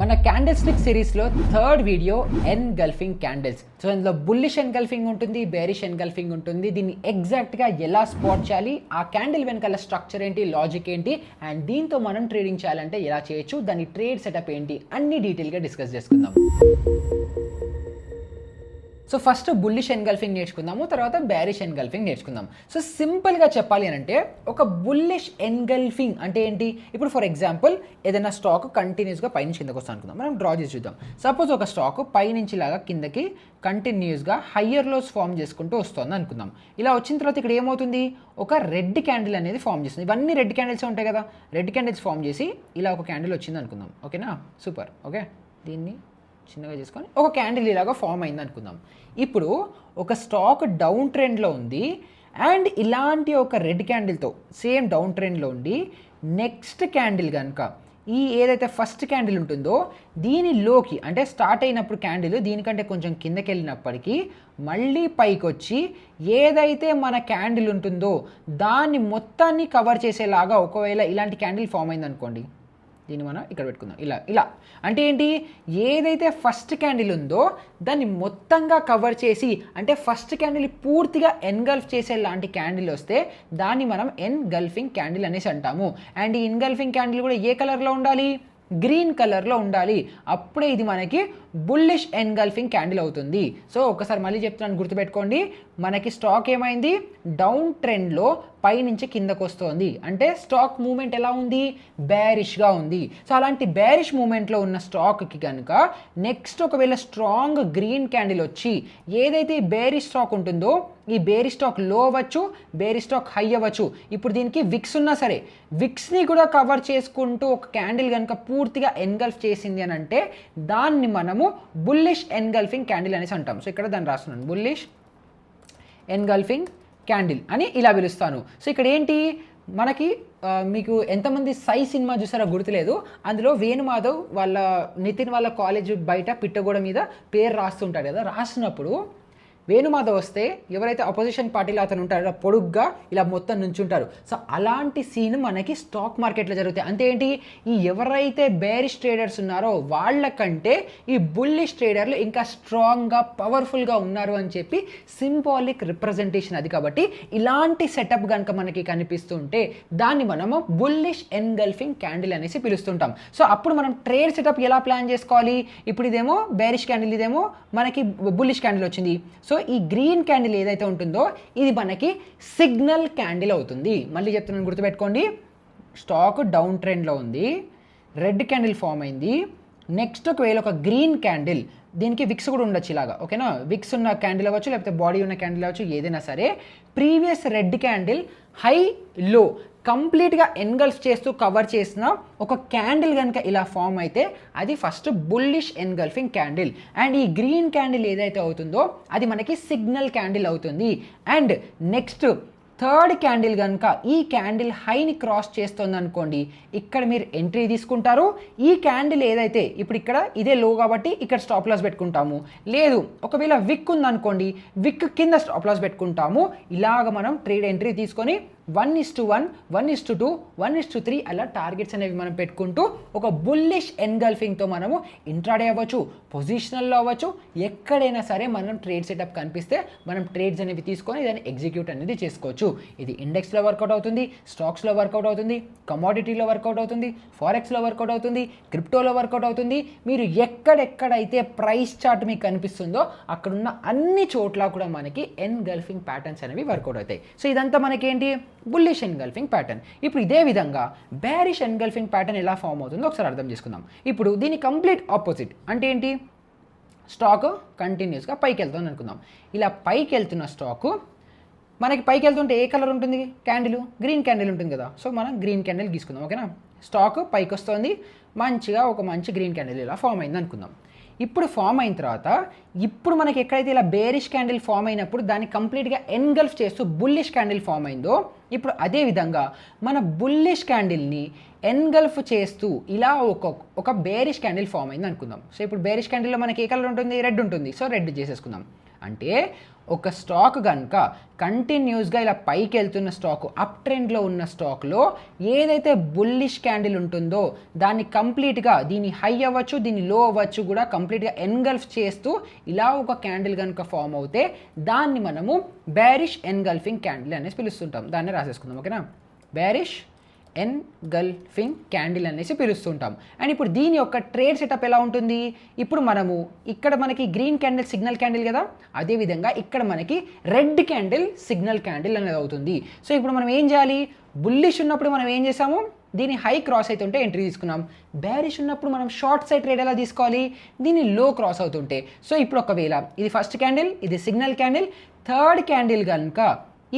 మన candle stick సిరీస్లో third video engulfing candles. So ఇందులో బుల్లిష్ ఎన్గల్ఫింగ్ ఉంటుంది, బేరిష్ ఎన్గల్ఫింగ్ ఉంటుంది. దీన్ని ఎగ్జాక్ట్గా ఎలా స్పాట్ చేయాలి, ఆ క్యాండిల్ వెనకాల స్ట్రక్చర్ ఏంటి, లాజిక్ ఏంటి, అండ్ దీంతో మనం ట్రేడింగ్ చేయాలంటే ఎలా చేయొచ్చు, దాని ట్రేడ్ సెటప్ ఏంటి, అన్ని డీటెయిల్గా డిస్కస్ చేసుకుందాం. సో ఫస్ట్ బుల్లిష్ ఎన్గల్ఫింగ్ నేర్చుకుందాము, తర్వాత బేరిష్ ఎన్గల్ఫింగ్ నేర్చుకుందాం. సో సింపుల్గా చెప్పాలి అని అంటే ఒక బుల్లిష్ ఎన్గల్ఫింగ్ అంటే ఏంటి, ఇప్పుడు ఫర్ ఎగ్జాంపుల్ ఏదైనా స్టాక్ కంటిన్యూస్గా పైనుంచి కిందకు వస్తా అనుకుందాం. మనం డ్రా చేసి చూద్దాం. సపోజ్ ఒక స్టాక్ పైనుంచి లాగా కిందకి కంటిన్యూస్గా హయ్యర్ లోస్ ఫామ్ చేసుకుంటూ వస్తుంది అనుకుందాం. ఇలా వచ్చిన తర్వాత ఇక్కడ ఏమవుతుంది, ఒక రెడ్ క్యాండిల్ అనేది ఫామ్ చేస్తుంది. ఇవన్నీ రెడ్ క్యాండిల్స్ ఉంటాయి కదా, రెడ్ క్యాండిల్స్ ఫామ్ చేసి ఇలా ఒక క్యాండిల్ వచ్చింది అనుకుందాం. ఓకేనా, సూపర్. ఓకే, దీన్ని చిన్నగా చేసుకొని ఒక క్యాండిల్ ఇలాగా ఫామ్ అయింది అనుకుందాం. ఇప్పుడు ఒక స్టాక్ డౌన్ ట్రెండ్లో ఉంది అండ్ ఇలాంటి ఒక రెడ్ క్యాండిల్తో సేమ్ డౌన్ ట్రెండ్లో ఉండి నెక్స్ట్ క్యాండిల్ కనుక ఈ ఏదైతే ఫస్ట్ క్యాండిల్ ఉంటుందో దీనిలోకి అంటే స్టార్ట్ అయినప్పుడు క్యాండిల్ దీనికంటే కొంచెం కిందకి వెళ్ళినప్పటికీ మళ్ళీ పైకి వచ్చి ఏదైతే మన క్యాండిల్ ఉంటుందో దాన్ని మొత్తాన్ని కవర్ చేసేలాగా ఒకవేళ ఇలాంటి క్యాండిల్ ఫామ్ అయింది అనుకోండి, దీన్ని మనం ఇక్కడ పెట్టుకుందాం. ఇలా అంటే ఏంటి, ఏదైతే ఫస్ట్ క్యాండిల్ ఉందో దాన్ని మొత్తంగా కవర్ చేసి అంటే ఫస్ట్ క్యాండిల్ పూర్తిగా ఎన్గల్ఫ్ చేసే లాంటి క్యాండిల్ వస్తే దాన్ని మనం ఎన్గల్ఫింగ్ క్యాండిల్ అనేసి అంటాము. అండ్ ఈ ఎన్గల్ఫింగ్ క్యాండిల్ కూడా ఏ కలర్లో ఉండాలి, గ్రీన్ కలర్లో ఉండాలి. అప్పుడే ఇది మనకి బుల్లిష్ ఎన్గల్ఫింగ్ క్యాండిల్ అవుతుంది. సో ఒకసారి మళ్ళీ చెప్తున్నాను, గుర్తుపెట్టుకోండి. మనకి స్టాక్ ఏమైంది, డౌన్ ట్రెండ్లో పైనుంచి కిందకు వస్తుంది అంటే స్టాక్ మూమెంట్ ఎలా ఉంది, బేరిష్గా ఉంది. సో అలాంటి బేరిష్ మూమెంట్లో ఉన్న స్టాక్కి కనుక నెక్స్ట్ ఒకవేళ స్ట్రాంగ్ గ్రీన్ క్యాండిల్ వచ్చి ఏదైతే బేరిష్ స్టాక్ ఉంటుందో ఈ బేరిష్ స్టాక్ లో అవ్వచ్చు, బేరిష్ స్టాక్ హై అవ్వచ్చు. ఇప్పుడు దీనికి విక్స్ ఉన్నా సరే విక్స్ని కూడా కవర్ చేసుకుంటూ ఒక క్యాండిల్ కనుక పూర్తిగా ఎన్గల్ఫ్ చేసింది అని అంటే దాన్ని మనము బుల్లిష్ ఎన్గల్ఫింగ్ క్యాండిల్ అనేసి అంటాం. సో ఇక్కడ దాన్ని రాస్తున్నాను, బుల్లిష్ ఎన్గల్ఫింగ్ క్యాండిల్ అని ఇలా పిలుస్తాను. సో ఇక్కడ ఏంటి మనకి మీకు ఎంతమంది సై సినిమా చూసారో గుర్తులేదు, అందులో వేణుమాధవ్ వాళ్ళ నితిన్ వాళ్ళ కాలేజ్ బయట పిట్టగోడ మీద పేరు రాస్తుంటాడు కదా, రాసినప్పుడు వేణుమాధవ్ వస్తే ఎవరైతే అపోజిషన్ పార్టీలో అతను ఉంటారో పొడుగ్గా ఇలా మొత్తం నుంచుంటారు. సో అలాంటి సీన్ మనకి స్టాక్ మార్కెట్లో జరుగుతాయి. అంటే ఏంటి, ఈ ఎవరైతే బేరిష్ ట్రేడర్స్ ఉన్నారో వాళ్ళకంటే ఈ బుల్లిష్ ట్రేడర్లు ఇంకా స్ట్రాంగ్గా పవర్ఫుల్గా ఉన్నారు అని చెప్పి సింబాలిక్ రిప్రజెంటేషన్ అది. కాబట్టి ఇలాంటి సెటప్ కనుక మనకి కనిపిస్తుంటే దాన్ని మనము బుల్లిష్ ఎన్గల్ఫింగ్ క్యాండిల్ అనేసి పిలుస్తుంటాం. సో అప్పుడు మనం ట్రేడ్ సెటప్ ఎలా ప్లాన్ చేసుకోవాలి, ఇప్పుడు ఇదేమో బేరిష్ క్యాండిల్, ఇదేమో మనకి బుల్లిష్ క్యాండిల్ వచ్చింది. సో ఈ గ్రీన్ క్యాండిల్ ఏదైతే ఉంటుందో ఇది మనకి సిగ్నల్ క్యాండిల్ అవుతుంది. మళ్ళీ చెప్తున్నాను, గుర్తుపెట్టుకోండి. స్టాక్ డౌన్ ట్రెండ్లో ఉంది, రెడ్ క్యాండిల్ ఫామ్ అయింది. నెక్స్ట్ ఒకవేళ ఒక గ్రీన్ క్యాండిల్, దీనికి విక్స్ కూడా ఉండొచ్చు ఇలాగా, ఓకేనా, విక్స్ ఉన్న క్యాండిల్ అవ్వచ్చు లేకపోతే బాడీ ఉన్న క్యాండిల్ అవ్వచ్చు, ఏదైనా సరే ప్రీవియస్ రెడ్ క్యాండిల్ హై లో కంప్లీట్గా ఎన్గల్ఫ్ చేస్తూ కవర్ చేసిన ఒక క్యాండిల్ కనుక ఇలా ఫామ్ అయితే అది first bullish engulfing candle. And ఈ గ్రీన్ క్యాండిల్ ఏదైతే అవుతుందో అది మనకి సిగ్నల్ క్యాండిల్ అవుతుంది. అండ్ నెక్స్ట్ థర్డ్ క్యాండిల్ కనుక ఈ క్యాండిల్ హైని క్రాస్ చేస్తుంది అనుకోండి, ఇక్కడ మీరు ఎంట్రీ తీసుకుంటారు. ఈ క్యాండిల్ ఏదైతే ఇప్పుడు ఇక్కడ ఇదే లో కాబట్టి ఇక్కడ స్టాప్ లాస్ పెట్టుకుంటాము. లేదు ఒకవేళ విక్ ఉందనుకోండి, విక్ కింద స్టాప్ లాస్ పెట్టుకుంటాము. ఇలాగ మనం ట్రేడ్ ఎంట్రీ తీసుకొని 1:1, 1:2, 1:3 అలా టార్గెట్స్ అనేవి మనం పెట్టుకుంటూ ఒక బుల్లిష్ ఎన్గల్ఫింగ్తో మనము ఇంట్రాడే అవ్వచ్చు, పొజిషనల్లో అవ్వచ్చు, ఎక్కడైనా సరే మనం ట్రేడ్ సెటప్ కనిపిస్తే మనం ట్రేడ్స్ అనేవి తీసుకొని దాన్ని ఎగ్జిక్యూట్ అనేది చేసుకోవచ్చు. ఇది ఇండెక్స్లో వర్కౌట్ అవుతుంది, స్టాక్స్లో వర్కౌట్ అవుతుంది, కమోడిటీలో వర్కౌట్ అవుతుంది, ఫారెక్స్లో వర్కౌట్ అవుతుంది, క్రిప్టోలో వర్కౌట్ అవుతుంది. మీరు ఎక్కడెక్కడైతే ప్రైస్ చార్ట్ మీకు కనిపిస్తుందో అక్కడున్న అన్ని చోట్ల కూడా మనకి ఎన్గల్ఫింగ్ ప్యాటర్న్స్ అనేవి వర్కౌట్ అవుతాయి. సో ఇదంతా మనకి ఏంటి, బుల్లిష్ ఎన్గల్ఫింగ్ ప్యాటర్న్. ఇప్పుడు ఇదే విధంగా బేరిష్ ఎన్గల్ఫింగ్ ప్యాటర్న్ ఎలా ఫామ్ అవుతుందో ఒకసారి అర్థం చేసుకుందాం. ఇప్పుడు దీని కంప్లీట్ ఆపోజిట్ అంటే ఏంటి, స్టాక్ కంటిన్యూస్గా పైకి వెళ్తుంది అనుకుందాం. ఇలా పైకి వెళ్తున్న స్టాకు మనకి పైకి వెళ్తుంటే ఏ కలర్ ఉంటుంది, క్యాండిల్ గ్రీన్ క్యాండిల్ ఉంటుంది కదా. సో మనం గ్రీన్ క్యాండిల్ గీసుకుందాం, ఓకేనా. స్టాక్ పైకి వస్తుంది, మంచిగా ఒక మంచి గ్రీన్ క్యాండిల్ ఇలా ఫామ్ అయింది అనుకుందాం. ఇప్పుడు ఫామ్ అయిన తర్వాత ఇప్పుడు మనకి ఎక్కడైతే ఇలా బేరిష్ క్యాండిల్ ఫామ్ అయినప్పుడు దాన్ని కంప్లీట్గా ఎన్గల్ఫ్ చేస్తూ బుల్లిష్ క్యాండిల్ ఫామ్ అయిందో, ఇప్పుడు అదే విధంగా మన బుల్లిష్ క్యాండిల్ని ఎన్గల్ఫ్ చేస్తూ ఇలా ఒక బేరిష్ క్యాండిల్ ఫామ్ అయింది అనుకుందాం. సో ఇప్పుడు బేరిష్ క్యాండిల్లో మనకి ఏ కలర్ ఉంటుంది, రెడ్ ఉంటుంది. సో రెడ్ చేసేసుకుందాం. అంటే ఒక స్టాక్ కనుక కంటిన్యూస్గా ఇలా పైకి వెళ్తున్న స్టాక్ అప్ ట్రెండ్లో ఉన్న స్టాక్లో ఏదైతే బుల్లిష్ క్యాండిల్ ఉంటుందో దాన్ని కంప్లీట్గా దీని హై అవ్వచ్చు దీని లో అవ్వచ్చు కూడా కంప్లీట్గా ఎన్గల్ఫ్ చేస్తూ ఇలా ఒక క్యాండిల్ కనుక ఫామ్ అవుతే దాన్ని మనము బేరిష్ ఎన్గల్ఫింగ్ క్యాండిల్ అనేసి పిలుస్తుంటాం. దాన్ని రాసేసుకుందాం. ఓకేనా, బేరిష్ ఎన్గల్ఫింగ్ క్యాండిల్ అనేసి పిలుస్తుంటాం. అండ్ ఇప్పుడు దీని యొక్క ట్రేడ్ సెటప్ ఎలా ఉంటుంది, ఇప్పుడు మనము ఇక్కడ మనకి గ్రీన్ క్యాండిల్ సిగ్నల్ క్యాండిల్ కదా, అదేవిధంగా ఇక్కడ మనకి రెడ్ క్యాండిల్ సిగ్నల్ క్యాండిల్ అనేది అవుతుంది. సో ఇప్పుడు మనం ఏం చేయాలి, బుల్లిష్ ఉన్నప్పుడు మనం ఏం చేసాము, దీని హై క్రాస్ అవుతుంటే ఎంట్రీ తీసుకున్నాం. బేరిష్ ఉన్నప్పుడు మనం షార్ట్ సైడ్ ట్రేడ్ ఎలా తీసుకోవాలి, దీన్ని లో క్రాస్ అవుతుంటే. సో ఇప్పుడు ఒకవేళ ఇది ఫస్ట్ క్యాండిల్, ఇది సిగ్నల్ క్యాండిల్, థర్డ్ క్యాండిల్ కనుక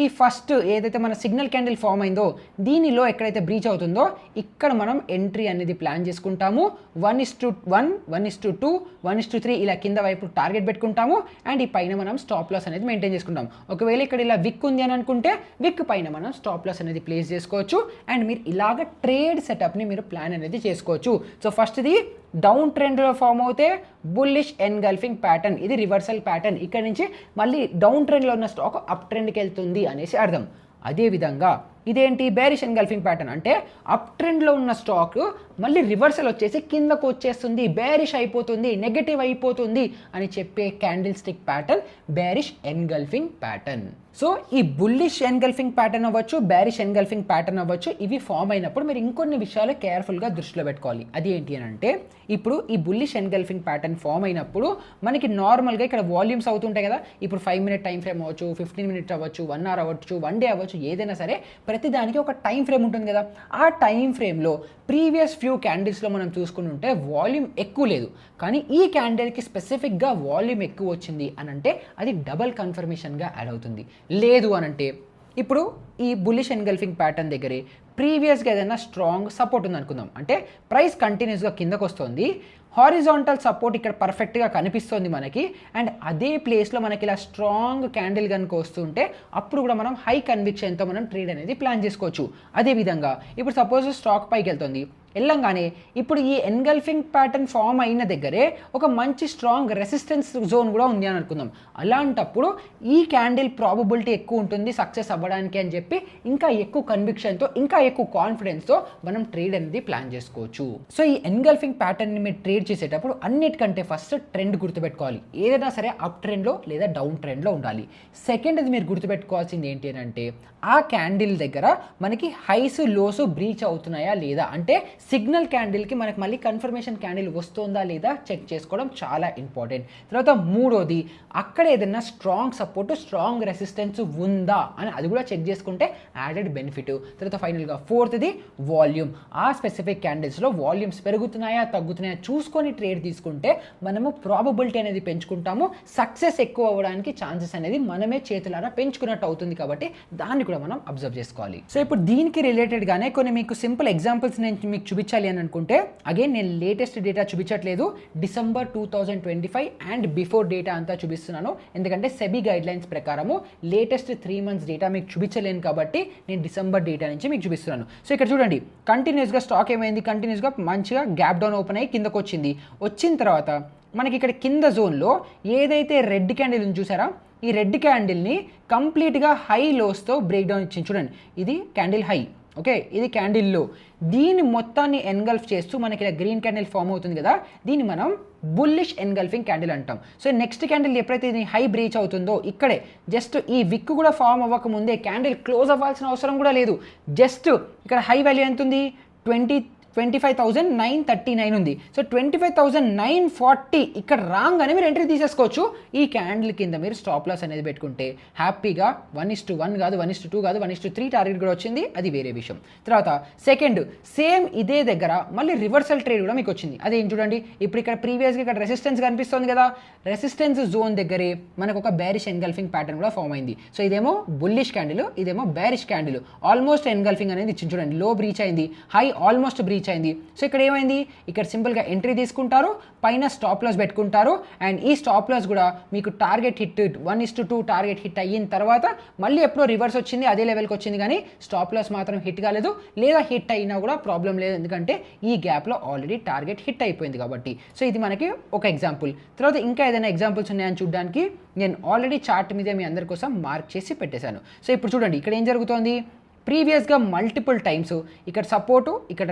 ఈ ఫస్ట్ ఏదైతే మన సిగ్నల్ క్యాండిల్ ఫామ్ అయిందో దీనిలో ఎక్కడైతే బ్రీచ్ అవుతుందో ఇక్కడ మనం ఎంట్రీ అనేది ప్లాన్ చేసుకుంటాము. 1:1, 1:2, 1:3 ఇలా కింద వైపు టార్గెట్ పెట్టుకుంటాము. అండ్ ఈ పైన మనం స్టాప్ లాస్ అనేది మెయింటైన్ చేసుకుంటాం. ఒకవేళ ఇక్కడ ఇలా విక్ ఉంది అని అనుకుంటే విక్ పైన మనం స్టాప్ లాస్ అనేది ప్లేస్ చేసుకోవచ్చు. అండ్ మీరు ఇలాగ ట్రేడ్ సెటప్ని మీరు ప్లాన్ అనేది చేసుకోవచ్చు. సో ఫస్ట్ది డౌన్ ట్రెండ్లో ఫామ్ అవుతే బుల్లిష్ ఎన్గల్ఫింగ్ ప్యాటర్న్, ఇది రివర్సల్ ప్యాటర్న్. ఇక్కడ నుంచి మళ్ళీ డౌన్ ట్రెండ్లో ఉన్న స్టాక్ అప్ ట్రెండ్కి వెళ్తుంది అనేసి అర్థం. అదేవిధంగా ఇదేంటి బేరిష్ ఎన్గల్ఫింగ్ ప్యాటర్న్ అంటే అప్ ట్రెండ్లో ఉన్న స్టాక్ మళ్ళీ రివర్సల్ వచ్చేసి కిందకు వచ్చేస్తుంది, బేరిష్ అయిపోతుంది, నెగటివ్ అయిపోతుంది అని చెప్పే candle stick pattern bearish engulfing pattern. So ఈ బుల్లిష్ ఎన్గల్ఫింగ్ ప్యాటర్న్ అవ్వచ్చు, బేరిష్ ఎన్గల్ఫింగ్ ప్యాటర్న్ అవ్వచ్చు, ఇవి ఫామ్ అయినప్పుడు మీరు ఇంకొన్ని విషయాలు కేర్ఫుల్గా దృష్టిలో పెట్టుకోవాలి. అది ఏంటి అని అంటే ఇప్పుడు ఈ బుల్లిష్ ఎన్గల్ఫింగ్ ప్యాటర్న్ ఫామ్ అయినప్పుడు మనకి నార్మల్గా ఇక్కడ వాల్యూమ్స్ అవుతుంటాయి కదా, ఇప్పుడు 5 minute టైం ఫ్రేమ్ అవ్వచ్చు, 15 minutes అవ్వచ్చు, 1 hour అవ్వచ్చు, 1 day అవ్వచ్చు, ఏదైనా సరే ప్రతిదానికి ఒక టైం ఫ్రేమ్ ఉంటుంది కదా. ఆ టైం ఫ్రేమ్లో ప్రీవియస్ ఫ్యూ క్యాండిల్స్లో మనం చూసుకుంటుంటే వాల్యూమ్ ఎక్కువ లేదు, కానీ ఈ క్యాండిల్కి స్పెసిఫిక్గా వాల్యూమ్ ఎక్కువ వచ్చింది అని అంటే అది డబల్ కన్ఫర్మేషన్గా యాడ్ అవుతుంది. లేదు అని అంటే ఇప్పుడు ఈ బుల్లిష్ ఎన్గల్ఫింగ్ ప్యాటర్న్ దగ్గరే ప్రీవియస్గా ఏదైనా స్ట్రాంగ్ సపోర్ట్ ఉంది అనుకుందాం, అంటే ప్రైస్ కంటిన్యూస్గా కిందకు వస్తుంది, హారిజాంటల్ సపోర్ట్ ఇక్కడ పర్ఫెక్ట్గా కనిపిస్తుంది మనకి. అండ్ అదే ప్లేస్లో మనకి ఇలా స్ట్రాంగ్ క్యాండిల్ కనుక వస్తుంటే అప్పుడు కూడా మనం హై కన్విక్షన్తో మనం ట్రేడ్ అనేది ప్లాన్ చేసుకోవచ్చు. అదేవిధంగా ఇప్పుడు సపోజ్ స్టాక్ పైకి వెళ్తుంది, వెళ్ళంగానే ఇప్పుడు ఈ ఎన్గల్ఫింగ్ ప్యాటర్న్ ఫామ్ అయిన దగ్గరే ఒక మంచి స్ట్రాంగ్ రెసిస్టెన్స్ జోన్ కూడా ఉంది అని అనుకుందాం. అలాంటప్పుడు ఈ క్యాండిల్ ప్రాబబిలిటీ ఎక్కువ ఉంటుంది సక్సెస్ అవ్వడానికి అని చెప్పి ఇంకా ఎక్కువ కన్విక్షన్తో ఇంకా ఎక్కువ కాన్ఫిడెన్స్తో మనం ట్రేడ్ అనేది ప్లాన్ చేసుకోవచ్చు. సో ఈ ఎన్గల్ఫింగ్ ప్యాటర్న్ని మీరు ట్రేడ్ చేసేటప్పుడు అన్నిటికంటే ఫస్ట్ ట్రెండ్ గుర్తుపెట్టుకోవాలి. ఏదైనా సరే అప్ ట్రెండ్లో లేదా డౌన్ ట్రెండ్లో ఉండాలి. సెకండ్ అది మీరు గుర్తుపెట్టుకోవాల్సింది ఏంటి అని అంటే ఆ క్యాండిల్ దగ్గర మనకి హైస్ లోస్ బ్రీచ్ అవుతున్నాయా లేదా, అంటే సిగ్నల్ క్యాండిల్కి మనకి మళ్ళీ కన్ఫర్మేషన్ క్యాండిల్ వస్తుందా లేదా చెక్ చేసుకోవడం చాలా ఇంపార్టెంట్. తర్వాత మూడోది అక్కడ ఏదైనా స్ట్రాంగ్ సపోర్ట్ స్ట్రాంగ్ రెసిస్టెన్స్ ఉందా అని అది కూడా చెక్ చేసుకుంటే యాడెడ్ బెనిఫిట్. తర్వాత ఫైనల్గా ఫోర్త్ది వాల్యూమ్. ఆ స్పెసిఫిక్ క్యాండిల్స్లో వాల్యూమ్స్ పెరుగుతున్నాయా తగ్గుతున్నాయా చూసుకొని ట్రేడ్ తీసుకుంటే మనము ప్రాబబిలిటీ అనేది పెంచుకుంటాము, సక్సెస్ ఎక్కువ అవ్వడానికి ఛాన్సెస్ అనేది మనమే చేతులారా పెంచుకున్నట్టు అవుతుంది. కాబట్టి దాన్ని కూడా మనం అబ్జర్వ్ చేసుకోవాలి. సో ఇప్పుడు దీనికి రిలేటెడ్గానే కొన్ని మీకు సింపుల్ ఎగ్జాంపుల్స్ నేను మీకు చూపించాలి అని అనుకుంటే అగైన్ నేను లేటెస్ట్ డేటా చూపించట్లేదు, December 2025 అండ్ బిఫోర్ డేటా అంతా చూపిస్తున్నాను. ఎందుకంటే సెబీ గైడ్ లైన్స్ ప్రకారము లేటెస్ట్ 3 months డేటా మీకు చూపించలేను కాబట్టి నేను డిసెంబర్ డేటా నుంచి మీకు చూపిస్తున్నాను. సో ఇక్కడ చూడండి కంటిన్యూస్గా స్టాక్ ఏమైంది, కంటిన్యూస్గా మంచిగా గ్యాప్ డౌన్ ఓపెన్ అయ్యి కిందకు వచ్చింది. వచ్చిన తర్వాత మనకి ఇక్కడ కింద జోన్లో ఏదైతే రెడ్ క్యాండిల్ ఉంది చూసారా, ఈ రెడ్ క్యాండిల్ని కంప్లీట్గా హై లోస్తో బ్రేక్ డౌన్ ఇచ్చింది. చూడండి ఇది క్యాండిల్ హై, ఓకే, ఇది క్యాండిల్ లో. దీన్ని మొత్తాన్ని ఎన్గల్ఫ్ చేస్తూ మనకి ఇలా గ్రీన్ క్యాండిల్ ఫామ్ అవుతుంది కదా, దీన్ని మనం బుల్లిష్ ఎన్గల్ఫింగ్ క్యాండిల్ అంటాం. సో నెక్స్ట్ క్యాండిల్ ఎప్పుడైతే ఇది హై బ్రీచ్ అవుతుందో ఇక్కడే జస్ట్ ఈ విక్ కూడా ఫామ్ అవ్వక ముందే క్యాండిల్ క్లోజ్ అవ్వాల్సిన అవసరం కూడా లేదు, జస్ట్ ఇక్కడ హై వాల్యూ ఎంత ఉంది 25,939 ఉంది. సో 25,940 ఇక్కడ రాగానే మీరు ఎంట్రీ తీసేసుకోవచ్చు. ఈ క్యాండిల్ కింద మీరు స్టాప్ లాస్ అనేది పెట్టుకుంటే హ్యాపీగా 1:1 కాదు 1:2 కాదు 1:3 టార్గెట్ కూడా వచ్చింది, అది వేరే విషయం. తర్వాత సెకండ్ సేమ్ ఇదే దగ్గర మళ్ళీ రివర్సల్ ట్రేడ్ కూడా మీకు వచ్చింది. అదేం చూడండి, ఇప్పుడు ఇక్కడ ప్రీవియస్గా ఇక్కడ రెసిస్టెన్స్ కనిపిస్తుంది కదా, రెసిస్టెన్స్ జోన్ దగ్గరే మనకు ఒక బేరిష్ ఎన్గల్ఫింగ్ ప్యాటర్న్ కూడా ఫామ్ అయింది. సో ఇదేమో బుల్లిష్ క్యాండిల్, ఇదేమో బేరిష్ క్యాండిల్. ఆల్మోస్ట్ ఎన్గల్ఫింగ్ అనేది ఇచ్చింది చూడండి, లో బ్రీచ్ అయింది, హై ఆల్మోస్ట్ బ్రీచ్ బ్రీచ్ అయింది. సో ఇక్కడ ఏమైంది, ఇక్కడ సింపుల్గా ఎంట్రీ తీసుకుంటారు, పైన స్టాప్ లాస్ పెట్టుకుంటారు. అండ్ ఈ స్టాప్ లాస్ కూడా మీకు టార్గెట్ హిట్ 1:2 టార్గెట్ హిట్ అయిన తర్వాత మళ్ళీ ఎప్పుడో రివర్స్ వచ్చింది, అదే లెవెల్కి వచ్చింది, కానీ స్టాప్ లాస్ మాత్రం హిట్ కాలేదు. లేదా హిట్ అయినా కూడా ప్రాబ్లం లేదు, ఎందుకంటే ఈ గ్యాప్లో ఆల్రెడీ టార్గెట్ హిట్ అయిపోయింది కాబట్టి. సో ఇది మనకి ఒక ఎగ్జాంపుల్. తర్వాత ఇంకా ఏదైనా ఎగ్జాంపుల్స్ ఉన్నాయని చూడడానికి నేను ఆల్రెడీ చార్ట్ మీద మీ అందరి కోసం మార్క్ చేసి పెట్టేశాను. సో ఇప్పుడు చూడండి ఇక్కడ ఏం జరుగుతోంది, ప్రీవియస్గా మల్టిపుల్ టైమ్స్ ఇక్కడ సపోర్టు, ఇక్కడ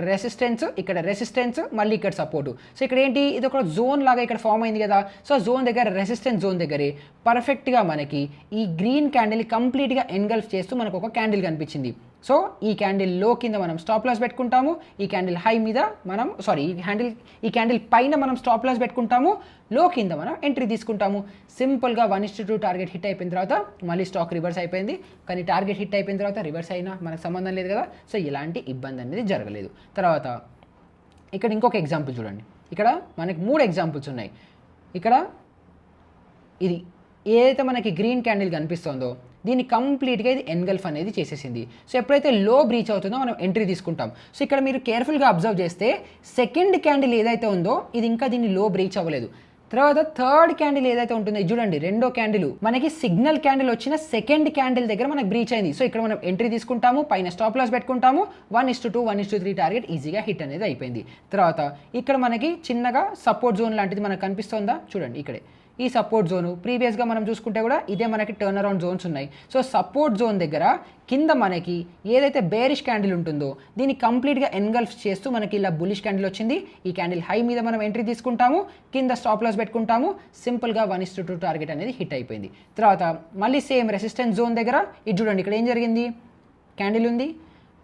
రెసిస్టెన్స్, మళ్ళీ ఇక్కడ సపోర్టు. సో ఇక్కడ ఏంటి, ఇది ఒక జోన్ లాగా ఇక్కడ ఫామ్ అయింది కదా. సో జోన్ దగ్గర రెసిస్టెన్స్ జోన్ దగ్గరే పర్ఫెక్ట్గా మనకి ఈ గ్రీన్ క్యాండిల్ కంప్లీట్గా ఎన్గల్ఫ్ చేస్తూ మనకు ఒక క్యాండిల్ కనిపించింది. సో ఈ క్యాండిల్ లో కింద మనం స్టాప్ లాస్ పెట్టుకుంటాము, ఈ క్యాండిల్ హై మీద మనం ఈ క్యాండిల్ పైన మనం స్టాప్ లాస్ పెట్టుకుంటాము, లో కింద మనం ఎంట్రీ తీసుకుంటాము. సింపుల్గా 1:2 టార్గెట్ హిట్ అయిపోయిన తర్వాత మళ్ళీ స్టాక్ రివర్స్ అయిపోయింది. కానీ టార్గెట్ హిట్ అయిపోయిన తర్వాత రివర్స్ అయినా మనకు సంబంధం లేదు కదా. సో ఇలాంటి ఇబ్బంది అనేది జరగలేదు. తర్వాత ఇక్కడ ఇంకొక ఎగ్జాంపుల్ చూడండి, ఇక్కడ మనకి 3 ఎగ్జాంపుల్స్ ఉన్నాయి. ఇక్కడ ఇది ఏదైతే మనకి గ్రీన్ క్యాండిల్ కనిపిస్తుందో దీన్ని కంప్లీట్గా ఇది ఎన్గల్ఫ్ అనేది చేసేసింది. సో ఎప్పుడైతే లో బ్రీచ్ అవుతుందో మనం ఎంట్రీ తీసుకుంటాం. సో ఇక్కడ మీరు కేర్ఫుల్గా అబ్జర్వ్ చేస్తే సెకండ్ క్యాండిల్ ఏదైతే ఉందో ఇది ఇంకా దీన్ని లో బ్రీచ్ అవ్వలేదు. తర్వాత థర్డ్ క్యాండిల్ ఏదైతే ఉంటుందో చూడండి, రెండో క్యాండిల్ మనకి సిగ్నల్ క్యాండిల్ వచ్చిన సెకండ్ క్యాండిల్ దగ్గర మనకి బ్రీచ్ అయింది. సో ఇక్కడ మనం ఎంట్రీ తీసుకుంటాము, పైన స్టాప్ లాస్ పెట్టుకుంటాము, 1:2 1:3 టార్గెట్ ఈజీగా హిట్ అనేది అయిపోయింది. తర్వాత ఇక్కడ మనకి చిన్నగా సపోర్ట్ జోన్ లాంటిది మనకు కనిపిస్తుందా చూడండి, ఇక్కడే ఈ సపోర్ట్ జోను ప్రీవియస్గా మనం చూసుకుంటే కూడా ఇదే మనకి టర్న్ అరౌండ్ జోన్స్ ఉన్నాయి. సో సపోర్ట్ జోన్ దగ్గర కింద మనకి ఏదైతే బేరిష్ క్యాండిల్ ఉంటుందో దీన్ని కంప్లీట్గా ఎన్గల్ఫ్ చేస్తూ మనకి ఇలా బులిష్ క్యాండిల్ వచ్చింది. ఈ క్యాండిల్ హై మీద మనం ఎంట్రీ తీసుకుంటాము, కింద స్టాప్ లాస్ పెట్టుకుంటాము, సింపుల్గా 1:2 టార్గెట్ అనేది హిట్ అయిపోయింది. తర్వాత మళ్ళీ సేమ్ రెసిస్టెన్స్ జోన్ దగ్గర ఇది చూడండి, ఇక్కడ ఏం జరిగింది, క్యాండిల్ ఉంది,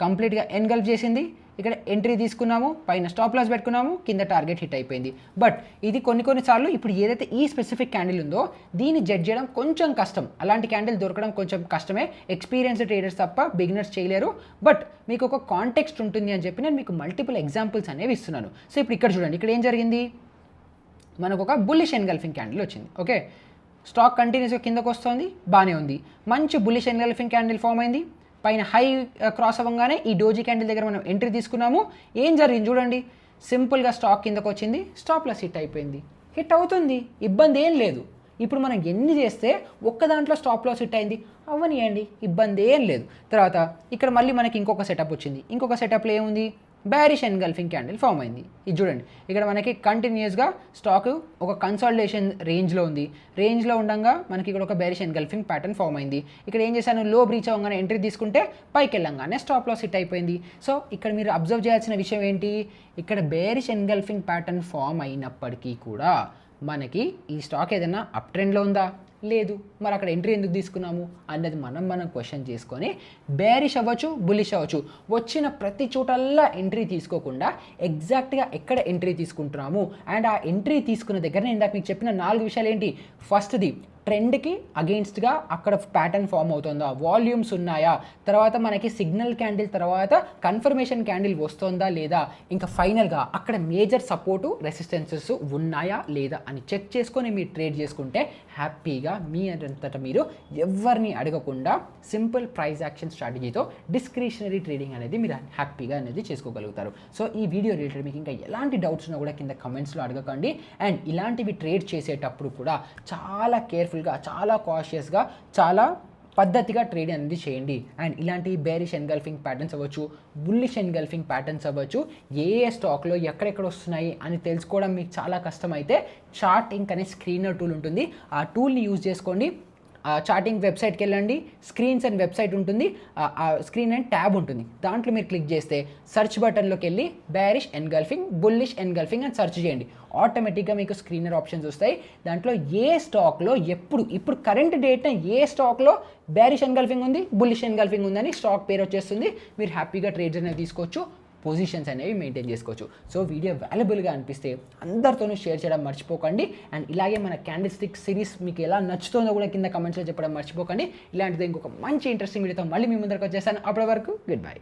కంప్లీట్గా ఎన్గల్ఫ్ చేసింది, ఇక్కడ ఎంట్రీ తీసుకున్నాము, పైన స్టాప్ లాస్ పెట్టుకున్నాము, కింద టార్గెట్ హిట్ అయిపోయింది. బట్ ఇది కొన్నిసార్లు ఇప్పుడు ఏదైతే ఈ స్పెసిఫిక్ క్యాండిల్ ఉందో దీన్ని జడ్జ్ చేయడం కొంచెం కష్టం. అలాంటి క్యాండిల్ దొరకడం కొంచెం కష్టమే, ఎక్స్పీరియన్స్డ్ ట్రేడర్స్ తప్ప బిగినర్స్ చేయలేరు. బట్ మీకు ఒక కాంటెక్స్ట్ ఉంటుంది అని చెప్పి నేను మీకు మల్టిపుల్ ఎగ్జాంపుల్స్ అనేవి ఇస్తున్నాను. సో ఇప్పుడు ఇక్కడ చూడండి, ఇక్కడ ఏం జరిగింది, మనకు ఒక బుల్లిష్ ఎన్గల్ఫింగ్ క్యాండిల్ వచ్చింది. ఓకే, స్టాక్ కంటిన్యూస్గా కిందకు వస్తుంది, బాగానే ఉంది, మంచి బుల్లిష్ ఎన్గల్ఫింగ్ క్యాండిల్ ఫామ్ అయింది. పైన హై క్రాస్ అవ్వగానే ఈ డోజీ క్యాండిల్ దగ్గర మనం ఎంట్రీ తీసుకున్నాము. ఏం జరిగింది చూడండి, సింపుల్గా స్టాక్ కిందకు వచ్చింది, స్టాప్ లాస్ హిట్ అయిపోయింది. హిట్ అవుతుంది, ఇబ్బంది ఏం లేదు. ఇప్పుడు మనం ఎన్ని చేస్తే ఒక్క దాంట్లో స్టాప్ లాస్ హిట్ అయింది, అవ్వనియండి, ఇబ్బంది ఏం లేదు. తర్వాత ఇక్కడ మళ్ళీ మనకి ఇంకొక సెటప్ వచ్చింది. ఇంకొక సెటప్లో ఏముంది, బ్యారిష్ ఎన్గల్ఫింగ్ క్యాండిల్ ఫామ్ అయింది. ఇది చూడండి, ఇక్కడ మనకి కంటిన్యూస్గా స్టాక్ ఒక కన్సాలిడేషన్ రేంజ్లో ఉంది. రేంజ్లో ఉండగా మనకి ఇక్కడ ఒక బ్యారిష్ ఎన్గల్ఫింగ్ ప్యాటర్న్ ఫామ్ అయింది. ఇక్కడ ఏం చేశాను, లో బ్రీచ్ అవ్వగానే ఎంట్రీ తీసుకుంటే పైకి వెళ్ళంగానే స్టాప్ లాస్ హిట్ అయిపోయింది. సో ఇక్కడ మీరు అబ్జర్వ్ చేయాల్సిన విషయం ఏంటి, ఇక్కడ బ్యారిష్ ఎన్గల్ఫింగ్ ప్యాటర్న్ ఫామ్ అయినప్పటికీ కూడా మనకి ఈ స్టాక్ ఏదైనా అప్ ట్రెండ్లో ఉందా, లేదు, మరి అక్కడ ఎంట్రీ ఎందుకు తీసుకున్నాము అన్నది మనం క్వశ్చన్ చేసుకొని బేరిష్ అవ్వచ్చు, బులిష్ అవ్వచ్చు, వచ్చిన ప్రతి చోటల్లా ఎంట్రీ తీసుకోకుండా ఎగ్జాక్ట్గా ఎక్కడ ఎంట్రీ తీసుకుంటున్నాము అండ్ ఆ ఎంట్రీ తీసుకున్న దగ్గర నేను ఇందాక మీకు చెప్పిన 4 విషయాలు ఏంటి, ఫస్ట్ది ట్రెండ్కి అగెయిన్స్ట్గా అక్కడ ప్యాటర్న్ ఫామ్ అవుతుందా, వాల్యూమ్స్ ఉన్నాయా, తర్వాత మనకి సిగ్నల్ క్యాండిల్ తర్వాత కన్ఫర్మేషన్ క్యాండిల్ వస్తుందా లేదా, ఇంకా ఫైనల్గా అక్కడ మేజర్ సపోర్టు రెసిస్టెన్సెస్ ఉన్నాయా లేదా అని చెక్ చేసుకొని మీరు ట్రేడ్ చేసుకుంటే హ్యాపీగా మీ అంతటా మీరు ఎవరిని అడగకుండా సింపుల్ ప్రైస్ యాక్షన్ స్ట్రాటజీతో డిస్క్రిషనరీ ట్రేడింగ్ అనేది మీరు హ్యాపీగా అనేది చేసుకోగలుగుతారు. సో ఈ వీడియో రిలేటెడ్ మీకు ఇంకా ఎలాంటి డౌట్స్ ఉన్నా కూడా కింద కమెంట్స్లో అడగకండి. అండ్ ఇలాంటివి ట్రేడ్ చేసేటప్పుడు కూడా చాలా కేర్ఫుల్గా, చాలా కాషియస్గా, చాలా పద్ధతిగా ట్రేడ్ అనేది చేయండి. అండ్ ఇలాంటి బేరిష్ ఎన్గల్ఫింగ్ ప్యాటర్న్స్ అవ్వచ్చు, బుల్లిష్ ఎన్గల్ఫింగ్ ప్యాటర్న్స్ అవ్వచ్చు, ఏ స్టాక్లో ఎక్కడెక్కడ వస్తున్నాయి అని తెలుసుకోవడం మీకు చాలా కష్టమైతే చార్టింగ్ అనే స్క్రీనర్ టూల్ ఉంటుంది, ఆ టూల్ని యూజ్ చేసుకోండి. చార్టింగ్ వెబ్సైట్కి వెళ్ళండి, స్క్రీన్స్ అండ్ వెబ్సైట్ ఉంటుంది, ఆ స్క్రీన్ అండ్ ట్యాబ్ ఉంటుంది, దాంట్లో మీరు క్లిక్ చేస్తే సెర్చ్ బటన్లోకి వెళ్ళి బేరిష్ ఎన్గల్ఫింగ్, బుల్లిష్ ఎన్గల్ఫింగ్ అని సెర్చ్ చేయండి. ఆటోమేటిక్గా మీకు స్క్రీనర్ ఆప్షన్స్ వస్తాయి. దాంట్లో ఏ స్టాక్లో ఇప్పుడు కరెంట్ డేట్న ఏ స్టాక్లో బేరిష్ ఎన్గల్ఫింగ్ ఉంది, బుల్లిష్ ఎన్గల్ఫింగ్ ఉందని స్టాక్ పేరు వచ్చేస్తుంది. మీరు హ్యాపీగా ట్రేడ్స్ అనేవి తీసుకోవచ్చు, పొజిషన్స్ అనేవి మెయింటైన్ చేసుకోవచ్చు. సో వీడియో వాల్యుబుల్గా అనిపిస్తే అందరితోనూ షేర్ చేయడం మర్చిపోకండి. అండ్ ఇలాగే మన క్యాండిల్ స్టిక్ సిరీస్ మీకు ఎలా నచ్చుతుందో కూడా కింద కమెంట్స్లో చెప్పడం మర్చిపోకండి. ఇలాంటిది ఇంకొక మంచి ఇంట్రెస్టింగ్ వీడియోతో మళ్ళీ మీ ముందరకు వచ్చేసాను. అప్పటి వరకు గుడ్ బై.